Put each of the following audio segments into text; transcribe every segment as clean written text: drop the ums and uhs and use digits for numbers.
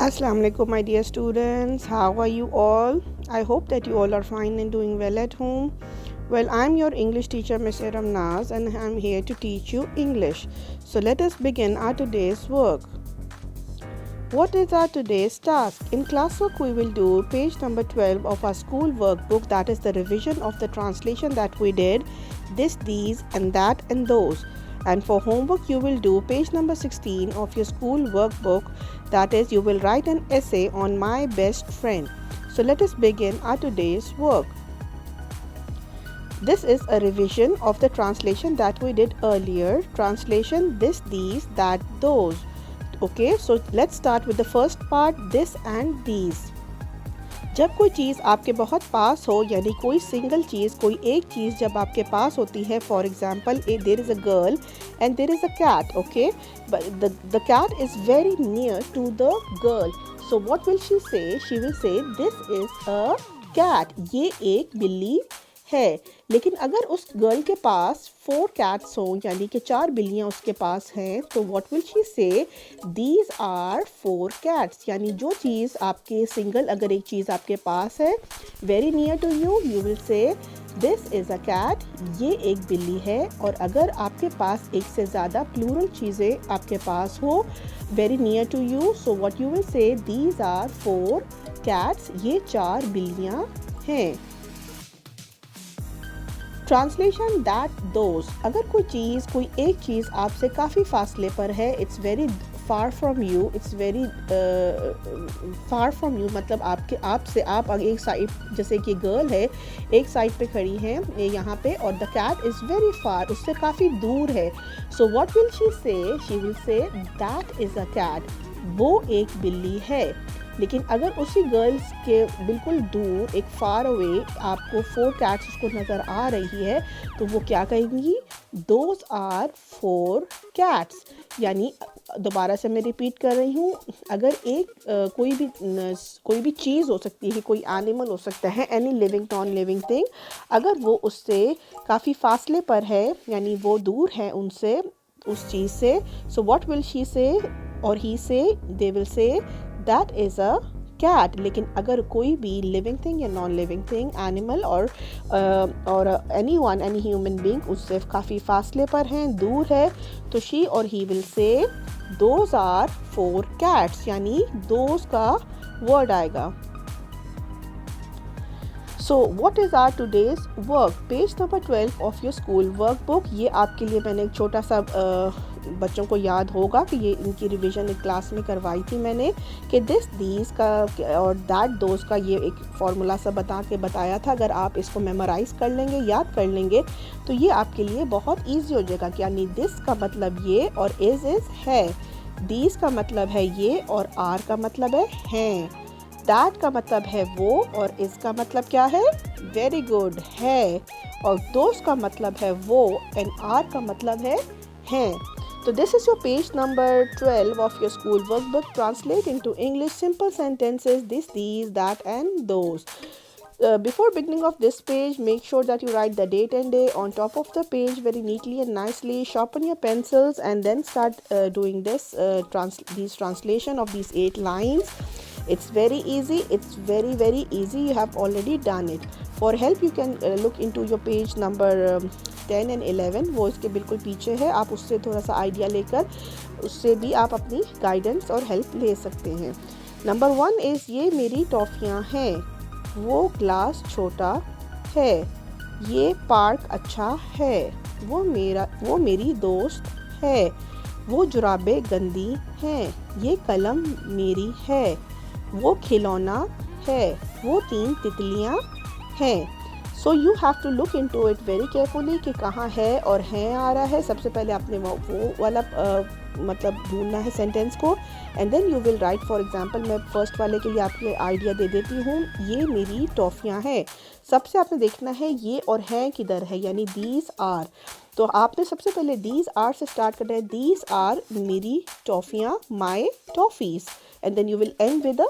Assalamu alaikum, my dear students. How are you all? I hope that you all are fine and doing well at home. Well, I'm your English teacher, Miss Iram Naz, and I'm here to teach you English. So let us begin our today's work. What is our today's task? In classwork, we will do page number 12 of our school workbook, that is the revision of the translation that we did, this, these, and that, and those. And for homework, you will do page number 16 of your school workbook, that is, you will write an essay on my best friend. So let us begin our today's work. This is a revision of the translation that we did earlier. Translation this, these, that, those. Okay, so let's start with the first part, this and these. जब कोई चीज़ आपके बहुत पास हो, यानी कोई single चीज़, कोई एक चीज़ जब आपके पास होती है, for example there is a girl and there is a cat, okay, the cat is very near to the girl, so what will she say? She will say this is a cat, ये एक बिल्ली है. लेकिन अगर उस girl के पास 4 cats हों, यानी कि 4 बिल्लियाँ उसके पास हैं, तो what will she say? These are 4 cats. यानी जो चीज़ आपके सिंगल, अगर एक चीज़ आपके पास है very near to you, you will say this is a cat, ये एक बिल्ली है. और अगर आपके पास एक से ज़्यादा प्लूरल चीज़ें आपके पास हो very near to you, so what you will say? These are 4 cats, ये 4 बिल्लियाँ हैं. Translation that those. अगर कोई चीज़, कोई एक चीज़ आपसे काफ़ी फासले पर है, it's very far from you, it's very far from you, मतलब आपसे, आप एक साइड, जैसे कि गर्ल है एक साइड पे खड़ी है यहाँ पे, और the cat is very far, उससे काफ़ी दूर है. So what will she say? She will say that is a cat, वो एक बिल्ली है. लेकिन अगर उसी गर्ल्स के बिल्कुल दूर, एक फार अवे, आपको 4 कैट्स उसको नज़र आ रही है, तो वो क्या कहेंगी? Those are 4 cats. यानी दोबारा से मैं रिपीट कर रही हूँ, अगर एक कोई भी चीज़ हो सकती है, कोई एनिमल हो सकता है, any living non living thing, अगर वो उससे काफ़ी फासले पर है, यानी वो दूर है उनसे, उस चीज़ से, सो व्हाट विल शी से और he say? They will say that is a cat. लेकिन अगर कोई भी लिविंग थिंग या नॉन लिविंग थिंग, एनिमल और any one, any human being उससे काफ़ी फासले पर हैं, दूर है, तो शी और he will say those are 4 cats, यानी दोज का वर्ड आएगा. So what is our today's work? Page number 12 of your school workbook. ये आपके लिए मैंने एक छोटा सा, बच्चों को याद होगा कि ये इनकी रिवीजन एक क्लास में करवाई थी मैंने, कि दिस, दीज का और दैट, दोज का ये एक फार्मूला सा बताया था. अगर आप इसको मेमोराइज़ कर लेंगे, याद कर लेंगे, तो ये आपके लिए बहुत ईजी हो जाएगा. यानी दिस का मतलब ये और इज़ है, दीज का मतलब है ये और आर का मतलब है हैं, दैट का मतलब है वो और इस का मतलब क्या है? वेरी गुड, है. और दोस्त का मतलब है वो एंड आर का मतलब है हैं. So this is your page number 12 of your school workbook. Translate into English simple sentences, this, these, that, and those. Before beginning of this page, make sure that you write the date and day on top of the page very neatly and nicely. Sharpen your pencils and then start doing this these translation of these 8 lines. It's very easy. It's very, very easy. You have already done it. For help, you can look into your page number 10 and 11. वो इसके बिल्कुल पीछे है. आप उससे थोड़ा सा idea लेकर उससे भी आप अपनी गाइडेंस और हेल्प ले सकते हैं. नंबर 1 इज़ ये मेरी टॉफ़ियाँ हैं, वो ग्लास छोटा है, ये पार्क अच्छा है, वो मेरी दोस्त है, वो जुराबें गंदी हैं, ये कलम मेरी है, वो खिलौना है, वो 3 तितलियाँ हैं. So you have to look into it very carefully कि कहाँ है और हैं आ रहा है. सबसे पहले आपने वो वाला मतलब ढूंढना है सेंटेंस को, and then you will write. For example, मैं फर्स्ट वाले के लिए आपको आइडिया दे देती हूँ. ये मेरी टॉफ़ियाँ हैं. सबसे आपने देखना है ये और हैं किधर है, यानी दीज आर. तो आपने सबसे पहले दीज आर से स्टार्ट करना है. दीज आर मेरी टॉफ़ियाँ, my toffees, and then you will end with a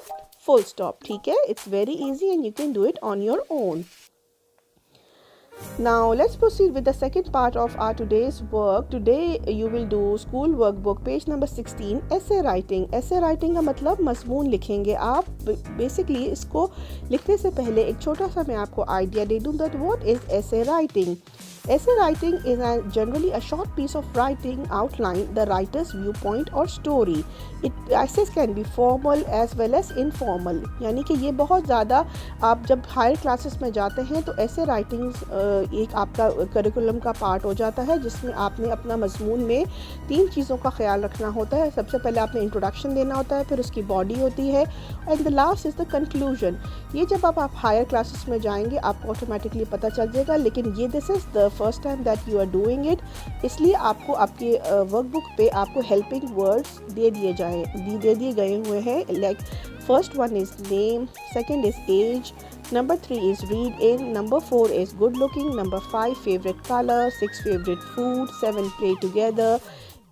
full stop. ठीक है, it's very easy and you can do it on your own. Now let's proceed with the second part of our today's work. Today you will do school workbook page number 16 essay writing. Essay writing का मतलब मजमून लिखेंगे आप. Basically इसको लिखने से पहले एक छोटा सा मैं आपको आइडिया दे दूँ that what is essay writing. Essay writing is generally a short piece of writing outline the writer's viewpoint or story. Essays can be formal as well as informal. यानी कि ये बहुत ज़्यादा आप जब हायर क्लासेस में जाते हैं तो ऐसे राइटिंग्स एक आपका करिकुलम का पार्ट हो जाता है जिसमें आपने अपना मजमून में 3 चीज़ों का ख्याल रखना होता है. सबसे पहले आपने इंट्रोडक्शन देना होता है, फिर उसकी बॉडी होती है and the last is the conclusion. ये जब आप हायर क्लासेस में जाएंगे आपको ऑटोमेटिकली पता चल जाएगा, लेकिन ये this is the first time that you are doing it. इसलिए आपको आपके वर्कबुक पे आपको हेल्पिंग वर्ड्स दे दिए गए हुए हैं. Like first one is name, second is age, number 3 is read in, number 4 is good looking, number 5 favorite color, 6 favorite food, 7 play together,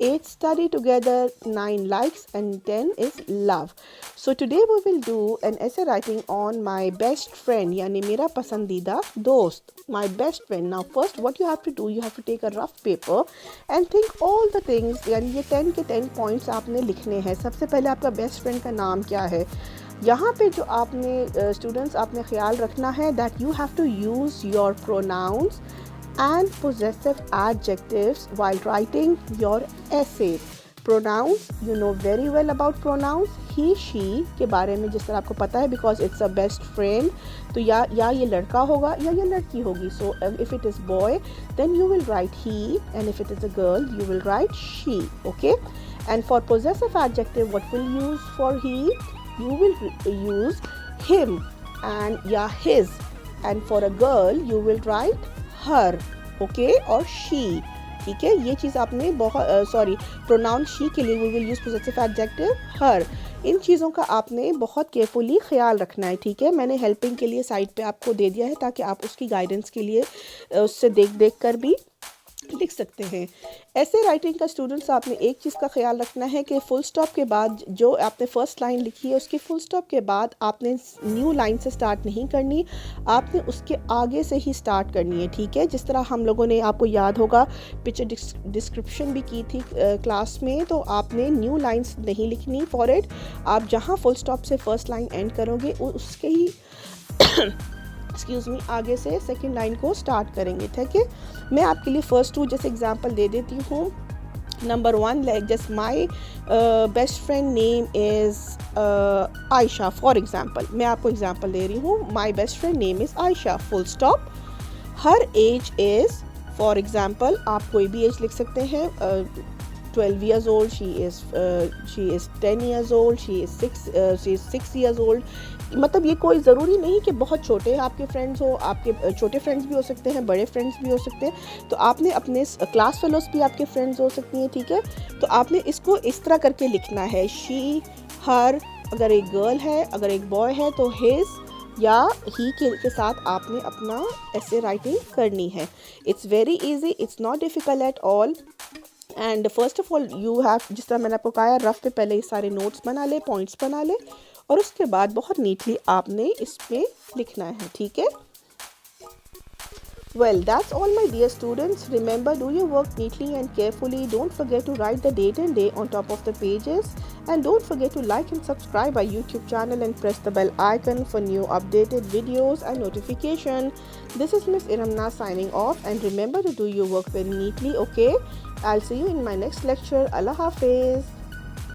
8 study together, 9 likes and 10 is love. So today we will do an essay writing on my best friend, yani mera pasandida dost, my best friend. Now first what you have to do, you have to take a rough paper and think all the things, yani ये 10 के 10 points आपने लिखने हैं. सबसे पहले आपका best friend का नाम क्या है. यहाँ पे जो आपने स्टूडेंट्स आपने ख्याल रखना है that you have to use your pronouns and possessive adjectives while writing your essay. Pronouns you know very well about pronouns. He she के बारे में जिस तरह आपको पता है because it's a best friend, तो या ये लड़का होगा या ये लड़की होगी. So if it is boy then you will write he and if it is a girl you will write she. Okay. And for possessive adjective what will use for he, you will use him and या his, and for a girl you will write her, okay, or she. ठीक है, ये चीज़ आपने बहुत pronoun she के लिए we will use possessive adjective her. इन चीज़ों का आपने बहुत केयरफुली ख्याल रखना है. ठीक है, मैंने हेल्पिंग के लिए साइड पे आपको दे दिया है ताकि आप उसकी गाइडेंस के लिए उससे देख कर भी लिख सकते हैं. ऐसे राइटिंग का स्टूडेंट्स आपने एक चीज़ का ख्याल रखना है कि फुल स्टॉप के बाद जो आपने फर्स्ट लाइन लिखी है उसकी फुल स्टॉप के बाद आपने न्यू लाइन से स्टार्ट नहीं करनी, आपने उसके आगे से ही स्टार्ट करनी है. ठीक है, जिस तरह हम लोगों ने, आपको याद होगा पिक्चर डिस्क्रिप्शन भी की थी क्लास में, तो आपने न्यू लाइन्स नहीं लिखनी फॉर इट. आप जहाँ फुल स्टॉप से फर्स्ट लाइन एंड करोगे उसके ही एक्सक्यूज़ मी आगे से सेकंड लाइन को स्टार्ट करेंगे. ठीक है, मैं आपके लिए फर्स्ट 2 जैसे एग्जांपल दे देती हूँ. Number 1 like just my best friend name is Ayesha for example. मैं आपको एग्जांपल दे रही हूँ. My best friend name is Ayesha full stop. Her age is for example आप कोई भी एज लिख सकते हैं. 12 years old, she is 10 years old, she is 6 years old. मतलब ये कोई ज़रूरी नहीं कि बहुत छोटे आपके फ्रेंड्स हो, आपके छोटे फ्रेंड्स भी हो सकते हैं, बड़े फ्रेंड्स भी हो सकते हैं. तो आपने अपने क्लास फेलोज भी आपके फ्रेंड्स हो सकती हैं. ठीक है, तो आपने इसको इस तरह करके लिखना है. शी, हर, अगर एक गर्ल है, अगर एक बॉय है तो हिज या ही के साथ आपने अपना ऐसे राइटिंग करनी है. It's very easy, it's not difficult at all. And first of all you have, जिस तरह मैंने आपको कहा, रफ पे पहले ये सारे नोट्स बना ले, पॉइंट्स बना ले, और उसके बाद बहुत नीटली आपने इसमें लिखना है. ठीक है. Well, that's all my dear students. Remember, do your work neatly and carefully. Don't forget to write the date and day on top of the pages. And don't forget to like and subscribe our YouTube channel and press the bell icon for new updated videos and notification. This is Miss Iramna signing off. And remember to do your work very neatly, okay? I'll see you in my next lecture. Allah Hafiz.